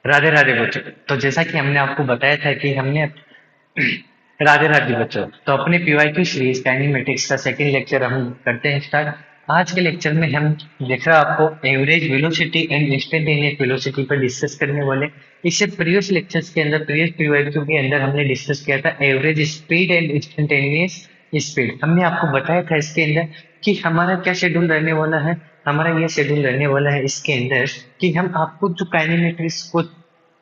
राधे राधे बच्चों। तो जैसा कि हमने आपको बताया था कि हमने राधे राधे बच्चों, तो अपने पीवाईक्यू सीरीज काइनेमेटिक्स का सेकंड लेक्चर हम करते हैं स्टार्ट। आज के लेक्चर में हम देख रहे हैं आपको average velocity and instantaneous velocity पर डिस्कस करने वाले। इससे प्रीवियस लेक्चर्स के अंदर, प्रीवियस पीवाईक्यू के अंदर हमने डिस्कस किया था average speed and instantaneous speed. हमने आपको बताया था इसके अंदर कि हमारा क्या शेड्यूल रहने वाला है। हमारा यह शेड्यूल रहने वाला है इसके अंदर कि हम आपको जो काइनेमेटिक्स को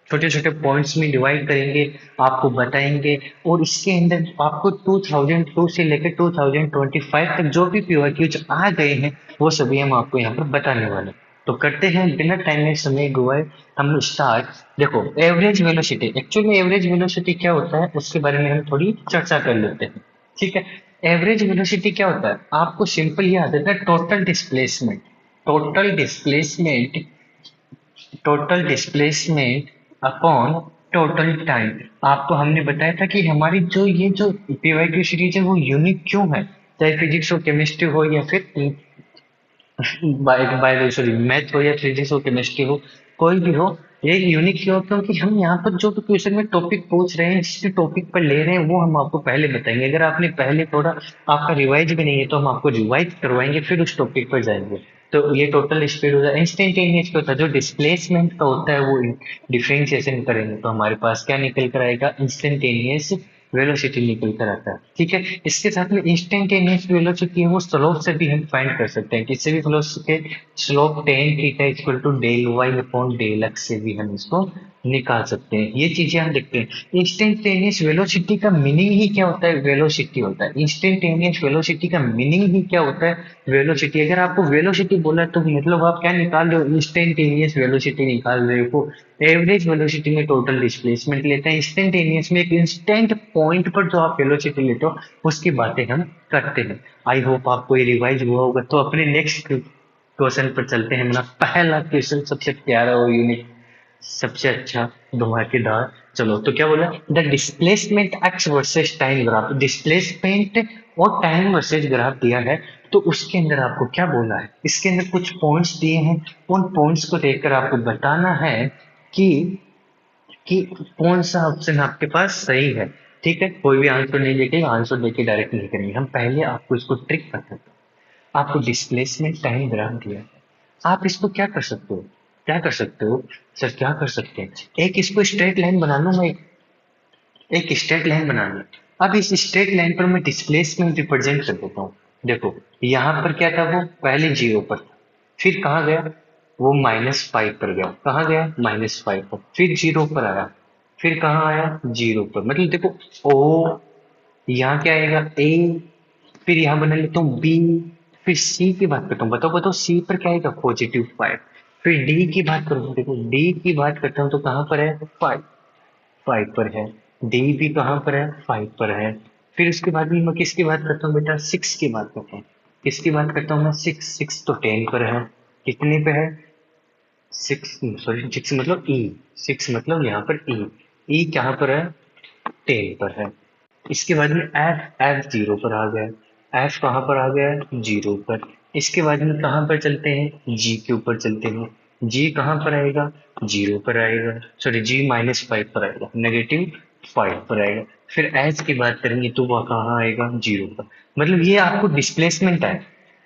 छोटे छोटे पॉइंट्स में डिवाइड करेंगे, आपको बताएंगे। और इसके अंदर आपको 2002 से लेकर 2025 तक जो भी पीवाईक्यूज आ गए हैं वो सभी हम आपको यहाँ पर बताने वाले हैं। तो करते हैं बिना टाइम में समय गवाए हम स्टार्ट। देखो, एवरेज वेलोसिटी, एक्चुअल में एवरेज वेलोसिटी क्या होता है उसके बारे में हम थोड़ी चर्चा कर लेते हैं। ठीक है। एवरेज वेलोसिटी क्या होता है, आपको सिंपल याद है, total displacement. Total displacement total displacement upon total time. आपको हमने बताया था कि हमारी जो पीवाईक्यू सीरीज है वो यूनिक क्यों है, चाहे फिजिक्स हो, केमिस्ट्री हो, या फिर बायो सॉरी मैथ हो, या फिजिक्स हो, केमिस्ट्री हो, कोई भी हो। ये यूनिक क्यों, क्योंकि हम यहाँ पर जो भी क्वेश्चन में टॉपिक पूछ रहे हैं, जिस टॉपिक पर ले रहे हैं वो हम आपको पहले बताएंगे। अगर आपने पहले थोड़ा आपका रिवाइज भी नहीं है तो हम आपको रिवाइज करवाएंगे, फिर उस टॉपिक पर जाएंगे। तो ये टोटल स्पीड होता है। इंस्टेंटेनियस क्या होता है, जो डिस्प्लेसमेंट का होता है वो डिफरेंशिएशन करेंगे तो हमारे पास क्या निकल कर आएगा, इंस्टेंटेनियस वेलोसिटी निकल कर आता है। ठीक है। इसके साथ में इंस्टेंटेनियस वेलोसिटी है वो स्लोप से भी हम फाइंड कर सकते हैं। किसी भी स्लोप के slope tan theta equal to del y upon del x से भी हम इसको निकाल सकते हैं। ये चीजें हम देखते हैं। इंस्टेंटेनियस वेलोसिटी का मीनिंग ही क्या होता है, वेलोसिटी होता है। इंस्टेंटेनियस वेलोसिटी का मीनिंग ही क्या होता है, वेलोसिटी। अगर आपको वेलोसिटी बोला तो मतलब आप क्या निकाल रहे हो, इंस्टेंटेनियस वेलोसिटी निकाल रहे हो। एवरेज वेलोसिटी में टोटल डिस्प्लेसमेंट लेते हैं, इंस्टेंटेनियस में एक इंस्टेंट पॉइंट पर जो आप वेलोसिटी लेते हो उसकी बातें हम करते हैं। आई होप आपको ये रिवाइज हुआ होगा। तो अपने नेक्स्ट क्वेश्चन पर चलते हैं। मेरा पहला क्वेश्चन सबसे प्यारा और यूनिक, सबसे अच्छा, धमाकेदार। चलो, तो क्या बोला, the displacement x versus time graph. Displacement और टाइम वर्सेस ग्राफ दिया है, तो उसके अंदर आपको क्या बोला है, इसके अंदर कुछ पॉइंट्स दिए हैं। उन पॉइंट्स को देखकर आपको बताना है कि कि कौन सा ऑप्शन आपके पास सही है। ठीक है। कोई भी आंसर नहीं देके, आंसर देके डायरेक्ट नहीं करेंगे हम, पहले आपको इसको ट्रिक बताते हैं। आपको डिस्प्लेसमेंट टाइम ग्राफ दिया है, आप इसको क्या कर सकते हो, क्या कर सकते हो, सर क्या कर सकते हैं, एक इसको स्ट्रेट लाइन बना लो। मैं एक स्ट्रेट लाइन बना ली। अब इस स्ट्रेट लाइन पर मैं डिस्प्लेसमेंट रिप्रेजेंट कर देता हूँ। देखो, यहाँ पर क्या था, वो पहले जीरो पर था, फिर कहाँ गया, वो -5 पर गया। कहाँ गया, -5 पर, फिर जीरो पर आया, फिर कहाँ आया, जीरो पर। मतलब देखो, ओ, यहाँ क्या आएगा, ए, फिर यहाँ बना लेता हूँ बी, फिर सी की बात करता हूँ। बताओ बताओ, सी पर क्या आएगा, +5। फिर डी की बात करूँ, देखो डी की बात करता हूँ तो कहाँ पर है, 5, 5 पर है। डी भी कहाँ पर है, 5 पर है। फिर उसके बाद में मैं किसकी बात करता हूँ बेटा, 6 की बात करता हूँ। किसकी बात करता हूँ मैं, 6, 6 तो 10 पर है। कितने पे है, 6, सॉरी 6 मतलब ई, 6 मतलब यहाँ पर ई, ई कहाँ पर है, 10 पर है। इसके बाद में एफ, एफ जीरो पर आ गया। एफ कहाँ पर आ गया, जीरो पर। इसके बाद में कहाँ पर चलते हैं, जी के ऊपर चलते हैं। जी कहाँ पर आएगा, जीरो पर आएगा, सॉरी जी -5 पर आएगा, -5 पर आएगा। फिर एच की बात करेंगे तो वह कहाँ आएगा, जीरो पर। मतलब ये आपको डिस्प्लेसमेंट है,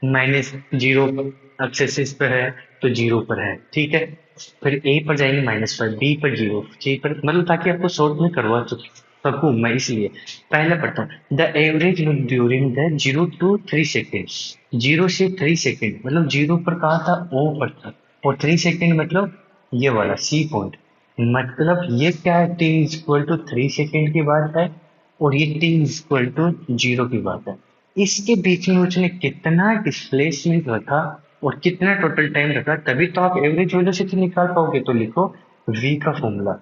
-0 पर, एक्सेसिस पर है तो जीरो पर है। ठीक है। फिर ए पर जाएंगे -5, बी पर जीरो, सी पर, मतलब ताकि आपको शॉर्ट में करवा सकूं मैं, इसलिए पहला पढ़ता हूँ। The average during the 0 to 3 second. 0 से 3 सेकेंड मतलब जीरो पर कहा था, ओ पर था, और 3 सेकेंड मतलब ये वाला सी पॉइंट। मतलब ये क्या है, t = 3 सेकेंड की बात है, और ये t = 0 की बात है। इसके बीच में उसने कितना डिस्प्लेसमेंट रखा और कितना टोटल टाइम रखा, तभी तो आप एवरेज वेलोसिटी निकाल पाओगे। तो लिखो v का फॉर्मूला।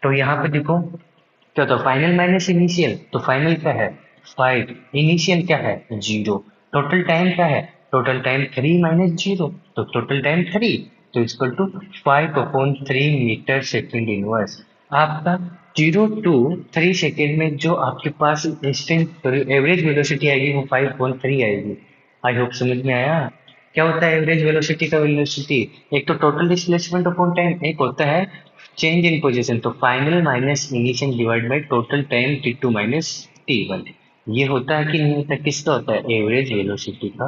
तो यहाँ पे देखो क्या होता है, फाइनल माइनस इनिशियल, तो फाइनल क्या है, 5, इनिशियल क्या है, 0, टोटल टाइम क्या है, टोटल टाइम 3 - 0, तो टोटल टाइम 3, तो equal to 5/3 metre second inverse. आपका 0 to 3 सेकेंड में जो आपके पास इंस्टेंट एवरेज वेलोसिटी आएगी वो 5/3 आएगी। आई होप समझ में आया। क्या होता है एवरेज वेलोसिटी का वेलोसिटी? एक तो टोटल डिस्प्लेसमेंट अपॉन टाइम, एक होता है चेंज इन पोजीशन। तो final minus initial divide by total time t2 minus t1। ये होता है कि नहीं होता? किसका होता है? एवरेज वेलोसिटी का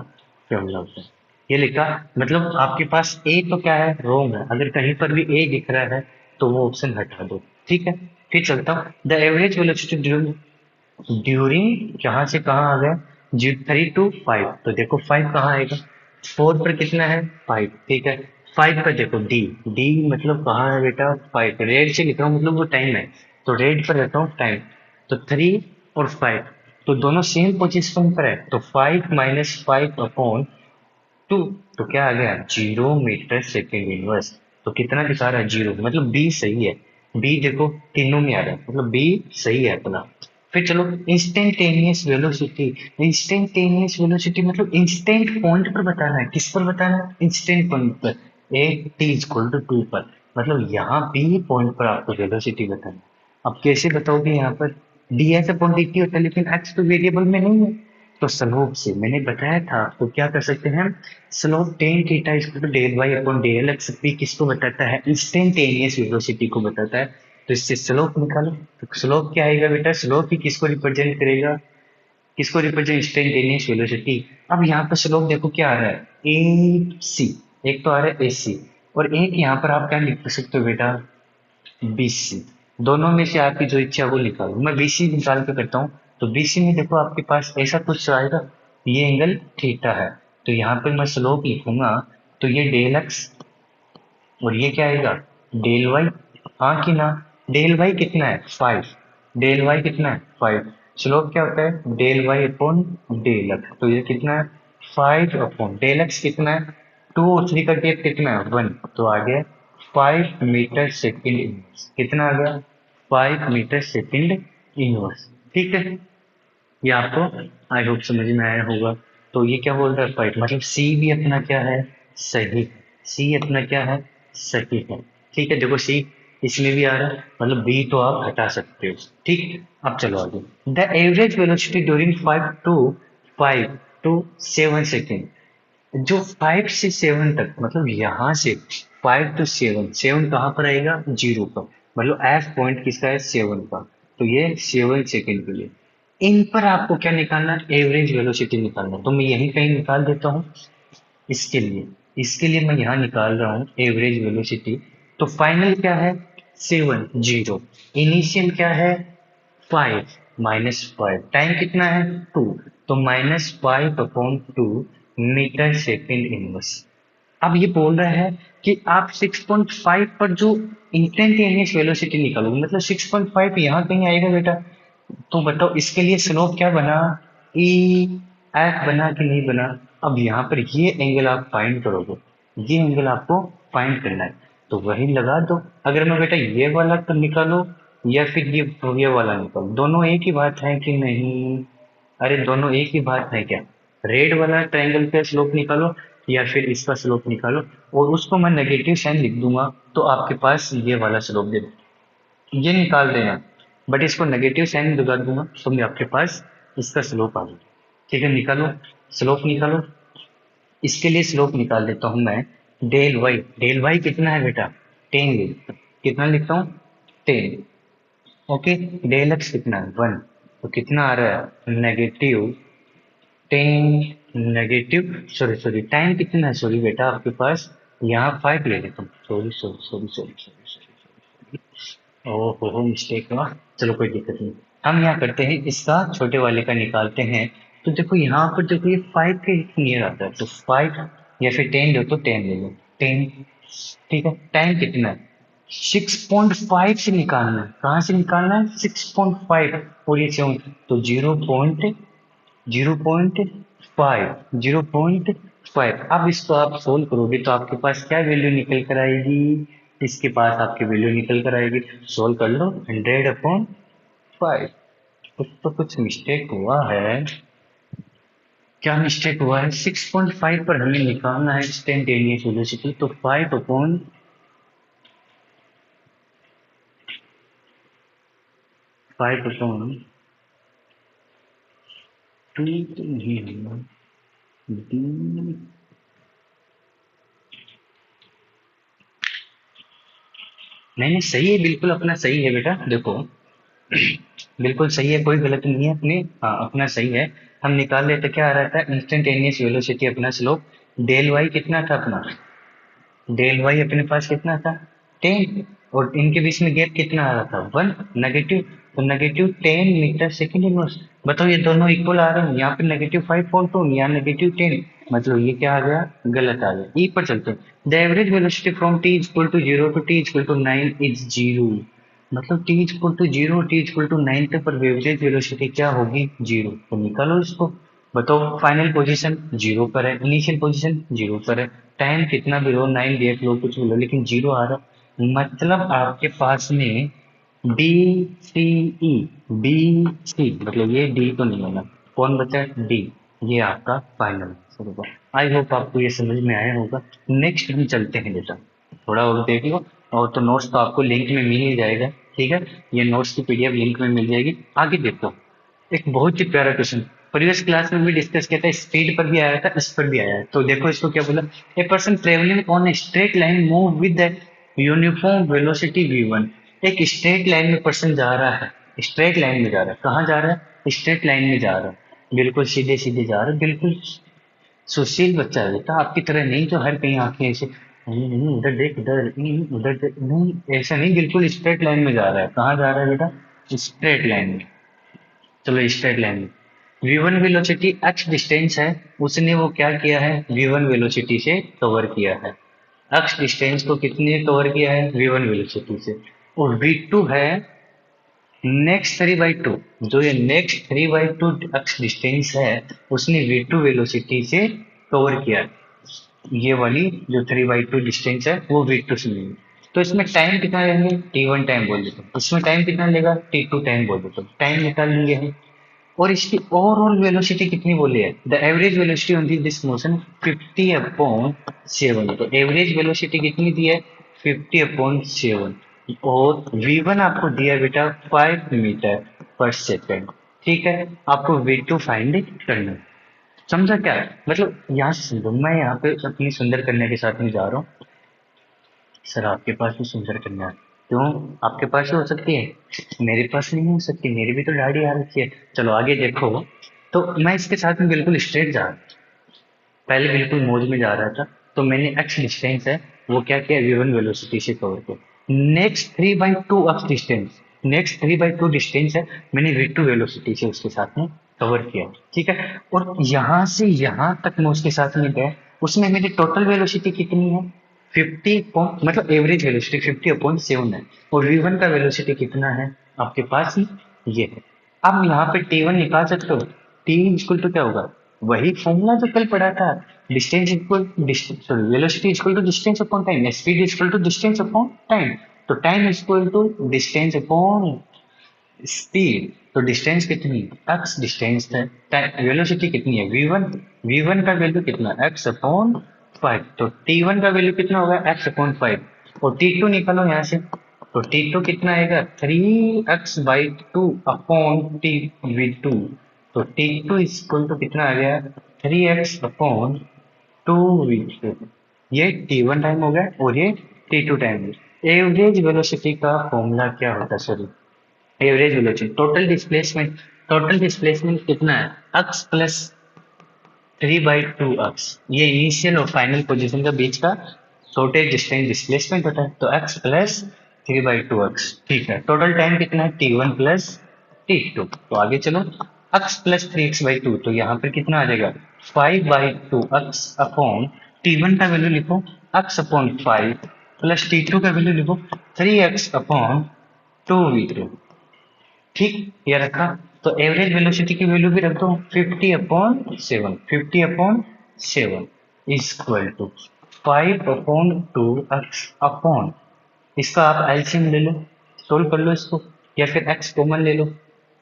फॉर्मूला होता है। ये लिखा, मतलब आपके पास ए तो क्या है, रोंग है। अगर कहीं पर भी ए दिख रहा है तो वो ऑप्शन हटा दो, ठीक है। फिर चलता हूँ, द एवरेज वेलोसिटी ड्यूरिंग, जहां से कहाँ आ गया, जी 3 to 5। तो देखो 5 कहाँ आएगा, 4 पर कितना है, 5, ठीक है। 5 पर देखो डी, डी मतलब कहाँ है बेटा, 5। रेड से लिख रहा हूँ मतलब वो टाइम है, तो रेड पर रहता हूँ टाइम। तो 3 और 5 तो दोनों सेम पोजिशन पर है, तो 5 - 5 अपॉन 2। तो क्या आ गया, 0 मीटर सेकेंड इनवर्स। तो कितना दिखा रहा है, 0, मतलब बी सही है। बी देखो तीनों में आ रहा है, मतलब बी सही है अपना। फिर चलो, इंस्टेंटेनियस वेलोसिटी। इंस्टेंटेनियस वेलोसिटी मतलब इंस्टेंट पॉइंट पर बताना है। किस पर बताना है? इंस्टेंट पॉइंट पर। A t is equal to 2 पर, मतलब यहाँ बी पॉइंट पर आपको वेलोसिटी बताना है। अब कैसे बताओगे यहाँ पर? D S upon D T होता है, लेकिन एक्स तो वेरिएबल में नहीं है। तो स्लोप से मैंने बताया था, तो क्या कर सकते हैं, slope tan theta equal to del y upon del x भी किसको बताता है, इंस्टेंटेनियस वेलोसिटी को बताता है। तो इससे स्लोप निकालो। तो स्लोप क्या आएगा बेटा, स्लोप ही किसको रिप्रेजेंट करेगा, किसको रिप्रेजेंट, इंस्टेंटेनियस वेलोसिटी। अब यहाँ पर स्लोप देखो क्या आ रहा है, ए सी, एक तो आ रहा है ए सी, और एक यहाँ पर आप क्या लिख सकते हो बेटा, बीसी। दोनों में से आपकी जो इच्छा है वो निकालो। मैं बीसी निकाल के करता हूँ। तो बीसी में देखो आपके पास ऐसा कुछ आएगा, ये एंगल थीटा है, तो यहाँ पर मैं स्लोप लिखूंगा, तो ये डेल एक्स, और ये क्या आएगा, डेल वाई। हाँ कि ना? डेल वाई कितना है, 5। डेल वाई कितना है, 5। स्लोप क्या होता है, del y upon del x. तो ये कितना है, 5 अपॉन डेल एक्स कितना है, 2 और 3 का गैप कितना है, 1। तो आ गया 5 मीटर सेकेंड इनवर्स। कितना आ गया, 5 मीटर सेकेंड इनवर्स, ठीक है। ये आपको आई होप समझ में आया होगा। तो ये क्या बोल रहा है, फाइव, मतलब सी भी अपना क्या है, सही। सी अपना क्या है, सही है। ठीक है, देखो सी इसमें भी आ रहा है, मतलब बी तो आप हटा सकते हो। ठीक, अब चलो आगे। The average velocity during 5 to 7 जो 5 से 7 तक, मतलब यहाँ से 5 to 7, 7 कहाँ पर आएगा, जीरो पर, मतलब एफ पॉइंट किसका है, 7 का। तो ये 7 सेकेंड के लिए, इन पर आपको क्या निकालना है, एवरेज वेलोसिटी निकालना है। तो मैं यहीं कहीं निकाल देता हूँ इसके लिए मैं यहाँ निकाल रहा हूँ एवरेज वेलोसिटी। तो फाइनल क्या है, 7, 0। इनिशियल क्या है, 5 - 5, टाइम कितना है, 2। तो -5/2 मीटर सेकेंड इनवर्स। अब ये बोल रहा है कि आप 6.5 पर जो इंस्टेंटेनियस वेलोसिटी निकालोगे, मतलब 6.5 यहाँ कहीं आएगा बेटा। तो बताओ इसके लिए स्लोप क्या बना, ई एफ बना कि नहीं बना। अब यहाँ पर ये एंगल आप फाइंड करोगे, ये एंगल आपको फाइंड करना है, तो वही लगा दो। अगर मैं बेटा ये वाला तो निकालो, या फिर ये वाला निकालो, दोनों एक ही बात है कि नहीं? अरे दोनों एक ही बात है क्या? रेड वाला ट्रायंगल का स्लोप निकालो, या फिर इसका स्लोप निकालो, और उसको मैं नेगेटिव साइन लिख दूंगा, तो आपके पास ये वाला स्लोप दे दो, ये निकाल देना। बट इसको नेगेटिव साइन लगा दूंगा, तो मैं आपके पास इसका स्लोप आ गया। ठीक है, निकालो, स्लोप निकालो। इसके लिए स्लोप निकाल देता हूं मैं, डेल वाई। डेल वाई कितना है बेटा, 10। कितना लिखता हूँ, 10। ओके, डेल एक्स कितना है, 1। तो कितना आ रहा है, -10, सॉरी सॉरी, टाइम कितना है, सॉरी बेटा आपके पास, यहाँ 5 ले लेता हूँ, sorry sorry sorry sorry sorry sorry, ओहो मिस्टेक हुआ। चलो कोई दिक्कत नहीं, हम यहाँ करते हैं इसका छोटे वाले का निकालते हैं। तो देखो यहाँ पर देखो ये 5 के नियर आता है, तो 5 या फिर 10 दो, तो 10 ले लो, 10। ठीक है, टाइम कितना है, 6.5 से निकालना है। कहाँ से निकालना है, 6.5, और ये 7, तो 0.5। अब इसको आप सोल्व करोगे तो आपके पास क्या वैल्यू निकल कर आएगी, इसके पास आपकी वैल्यू निकल कर आएगी। सोल्व कर लो, 100/5। कुछ मिस्टेक हुआ है, क्या मिस्टेक हुआ है, 6.5 पर हमें निकालना है इंस्टेंटेनियस वेलोसिटी, तो 5/5/2 तो नहीं होगा, नहीं नहीं सही है, बिल्कुल अपना सही है बेटा, देखो बिल्कुल सही है, कोई गलत नहीं है अपने, हाँ अपना सही है। हम निकाल लेते, क्या आ रहा था, इंस्टेंटेनियस वेलोसिटी अपना स्लोप, डेल वाई कितना था अपना, डेल वाई अपने पास कितना था, 10, और इनके बीच में गैप कितना आ रहा था, 1 नेगेटिव, तो -10 मीटर सेकेंड इनवर्स। बताओ ये दोनों इक्वल आ रहे हैं, यहाँ पे -5.2, यहाँ -10, मतलब ये क्या आ गया, गलत आ गया। ई पर चलते हैं, the average velocity from t equal to 0 to t equal to 9 is 0, मतलब t equal to 0, t equal to 9 तक पर एवरेज वेलोसिटी क्या होगी, 0, तो निकालो इसको। बताओ फाइनल पोजीशन 0 पर है, इनिशियल पोजीशन 0 पर है, टाइम कितना भी लो, 9 देख लो, कुछ भी लो, लेकिन 0 आ रहा, मतलब आपके पास में डी सी ई, डी सी मतलब ये डी तो नहीं होना, कौन बचा, डी, ये आपका फाइनल आंसर होगा। आई होप आपको ये समझ में आया होगा। नेक्स्ट हम चलते हैं बेटा, थोड़ा और देख लो, और तो नोट्स तो आपको लिंक में मिल ही जाएगा, ठीक है, ये नोट्स की पीडीएफ लिंक में मिल जाएगी। आगे देखो, एक बहुत ही प्यारा क्वेश्चन, प्रीवियस क्लास में भी डिस्कस किया था, स्पीड पर भी आया था, इस पर भी आया है, तो देखो इसको क्या बोला, a person travelling on a straight line move with the uniform velocity v1, एक स्ट्रेट लाइन में पर्सन जा रहा है, स्ट्रेट लाइन में जा रहा है, कहाँ जा रहा है, स्ट्रेट लाइन में जा रहा है, बिल्कुल सीधे सीधे जा रहा है, बिल्कुल सुशील बच्चा है बेटा, आपकी तरह नहीं जो हर कहीं आंखें ऐसे उधर देख, इधर उधर देख, नहीं ऐसा नहीं, बिल्कुल स्ट्रेट लाइन में जा रहा है, कहाँ जा रहा है बेटा, स्ट्रेट लाइन में। चलो स्ट्रेट लाइन में, v1 वेलोसिटी x डिस्टेंस है, उसने वो क्या किया है, v1 वेलोसिटी से कवर किया है, x डिस्टेंस को कितने कवर किया है, v1 वेलोसिटी से, और v2 है नेक्स्ट 3/2, जो ये नेक्स्ट 3/2 x डिस्टेंस है, उसने v2 वेलोसिटी से कवर किया है, ये वाली जो 3/2 डिस्टेंस है वो v2 से मिली, तो इसमें टाइम कितना लेंगे, t1 टाइम बोल देते हैं, इसमें टाइम कितना लेगा, t2 टाइम बोल देते हैं, टाइम निकाल लेंगे हम। और इसकी ओवरऑल वेलोसिटी कितनी बोली है, the average velocity on this motion 50/7, तो एवरेज वेलोसिटी कितनी दी है, 50/7, और v1 आपको दिया है बेटा 5 मीटर पर सेकेंड, ठीक है, आपको v2 फाइंड करना है। समझा क्या, मतलब यहाँ से समझो, मैं यहाँ पे अपनी सुंदर कन्या के साथ में जा रहा हूँ, सर आपके पास भी सुंदर कन्या है, क्यों, आपके पास ही हो सकती है, मेरे पास नहीं हो सकती, मेरी भी तो दाढ़ी आ रखी है। चलो आगे देखो, तो मैं इसके साथ में बिल्कुल स्ट्रेट जा रहा, पहले बिल्कुल मौज में जा रहा था, तो मैंने एक्स डिस्टेंस है वो क्या किया, v1 वेलोसिटी से कवर किया, next 3/2 x distance, next 3/2 distance है, मैंने v2 वेलोसिटी से उसके साथ में कवर किया, ठीक है, और यहाँ से यहाँ तक मैं उसके साथ में गया, उसमें मेरी टोटल वेलोसिटी कितनी है, 50 मतलब एवरेज वेलोसिटी 50/7 है, और v1 का वेलोसिटी कितना है आपके पास ही, ये है। अब यहाँ पे t1 निकाल सकते हो, t इक्वल टू क्या होगा, वही फॉर्मूला जो कल पढ़ा था, distance equal distance, sorry velocity equal to distance upon time, speed equal to distance upon time, तो time equal to distance upon speed, तो डिस्टेंस कितनी, x डिस्टेंस है, वेलोसिटी कितनी है v1, v1 का वैल्यू कितना x अपॉन 5, तो t1 का वैल्यू कितना होगा x अपॉन 5, और t2 निकालो यहाँ से, तो t2 कितना आएगा 3x/2 अपॉन टी v2, तो t2 इक्वल टू कितना आ गया 3x अपॉन 2v2, ये t1 टाइम हो गया और ये t2 टाइम है। एवरेज वेलोसिटी का फॉर्मूला क्या होता है sir, average velocity, total displacement कितना है, x प्लस 3/2 x, ये इनिशियल और फाइनल पोजीशन का बीच का शॉर्टेज डिस्टेंस डिस्प्लेसमेंट होता है, तो x प्लस 3/2 x, ठीक है, टोटल टाइम कितना है t1 प्लस t2, तो आगे चलो, x प्लस 3x/2, तो यहाँ पर कितना आ जाएगा 5/2 x अपॉन t1 का वैल्यू लिखो x अपॉन 5 प्लस t2 का वैल्यू लिखो 3x अपॉन 2v2, ठीक, ये रखा, तो एवरेज वेलोसिटी की वैल्यू भी रख दो 50/7, 50/7 इक्वल टू 5/2x अपॉन, इसका आप एलसीएम ले लो, सोल्व कर लो इसको, या फिर x कॉमन ले लो,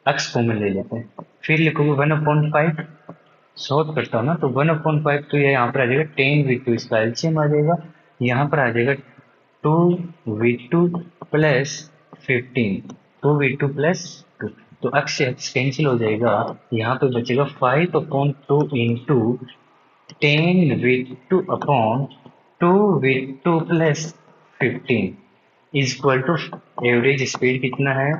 x कॉमन ले लेते हैं, फिर लिखोगे 1/5, सॉल्व करता हूँ ना, तो 1/5, तो ये यहाँ पर आ जाएगा 10v2, इसका एलसीएम आ जाएगा, यहाँ पर आ जाएगा 2v2 प्लस 15, 2v2 प्लस 2, तो x से x कैंसिल हो जाएगा, यहाँ पे बचेगा 5/2 into 10v2 upon 2v2 plus 15, is equal to average speed कितना है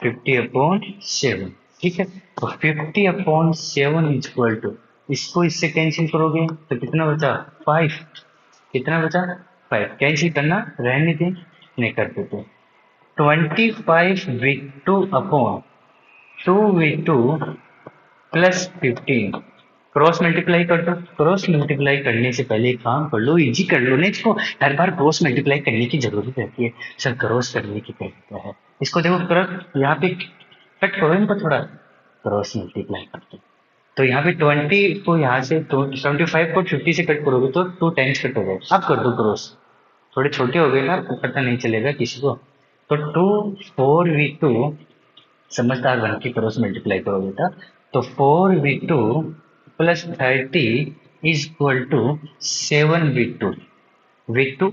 50/7। ठीक है, तो 50/7 इज इक्वल टू, इसको इससे कैंसिल करोगे तो कितना बचा 5। कितना बचा 5, कैंसिल करना रहने दें, नहीं कर देते। 25/2/2 प्लस 15, क्रॉस मल्टीप्लाई कर दो। क्रॉस मल्टीप्लाई करने से पहले एक काम कर लो, इजी कर लो ना इसको। हर बार क्रॉस मल्टीप्लाई करने की जरूरत रहती है, सर क्रॉस करने की क्या होता है। इसको देखो क्रॉस यहाँ पे कट करो इनको थोड़ा, क्रॉस मल्टीप्लाई करते। तो यहाँ पे 20 को यहाँ से 75 को 50 से कट करोगे तो 2 टाइम्स कट हो जाएगा। अब कर दो क्रॉस, थोड़े छोटे हो गए ना, पता नहीं चलेगा किसी को। तो 4v2, समझदार बन के क्रॉस मल्टीप्लाई करो बेटा। तो 4v2 plus 30 is equal to 7v2। v2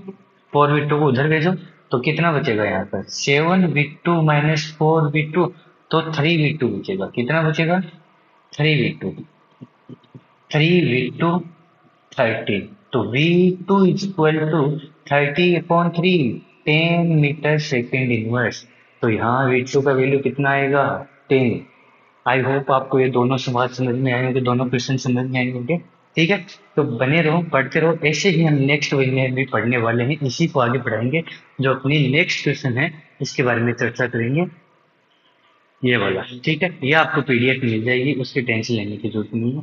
4v2 को उधर भेजो तो कितना बचेगा यहाँ पर 7v2 माइनस 4v2, तो 3v2 बचेगा। कितना बचेगा 3v2। 3v2 30, तो v2 is equal to 30/3, 10 metre second inverse. तो यहाँ v2 का वैल्यू कितना आएगा 10। आई होप आपको ये दोनों सवाल समझ में आए होंगे, दोनों क्वेश्चन समझ में आए होंगे। ठीक है, तो बने रहो, पढ़ते रहो। ऐसे ही हम नेक्स्ट वीक में भी पढ़ने वाले हैं, इसी को आगे बढ़ाएंगे। जो अपनी नेक्स्ट क्वेश्चन है इसके बारे में चर्चा करेंगे, ये वाला। ठीक है, ये आपको पीडीएफ मिल जाएगी, उसकी टेंशन लेने की जरूरत नहीं है।